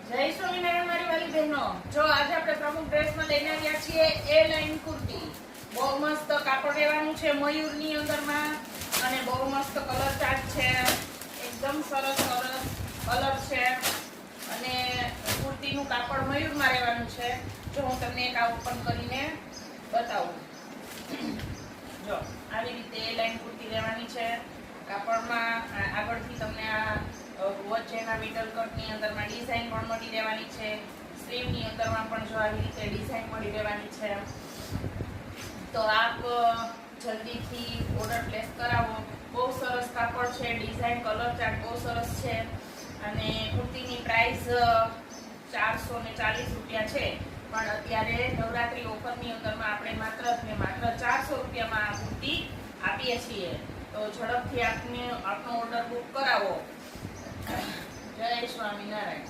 જય સ્વામિનારાયણ મારી વાલી બહેનો, જો આજે આપણે પ્રમુખ ડ્રેસમાં લઈને આવ્યા છીએ એ લાઈન કુર્તી. બહુ મસ્ત કાપડ લેવાનું છે મયુરની અંદરમાં અને બહુ મસ્ત કલર ચાર્ટ છે. એકદમ સરસ સરસ કલર છે અને કુર્તીનું કાપડ મયુરમાં રહેવાનું છે. જો હું તમને એક આ ઓપન કરીને બતાવું. જો આવી રીતે એ લાઈન કુર્તી લેવાની છે. કાપડમાં આગળથી તમને આ વચ્ચેના મિડલ કટની અંદરમાં ડિઝાઇન પણ મળી રહેવાની છે. સ્લીવની અંદરમાં પણ જો આવી રીતે ડિઝાઇન મળી રહેવાની છે. તો આપ જલ્દીથી ઓર્ડર પ્લેસ કરાવો. બહુ સરસ કાપડ છે, ડિઝાઇન કલર ચાર્ટ બહુ સરસ છે અને કુર્તીની પ્રાઇસ 440 રૂપિયા છે. પણ અત્યારે નવરાત્રી ઓફરની અંદરમાં આપણે માત્ર 400 રૂપિયામાં આ કુર્તી આપીએ છીએ. તો ઝડપથી આપનો ઓર્ડર બુક કરાવો. જય સ્વામિનારાયણ.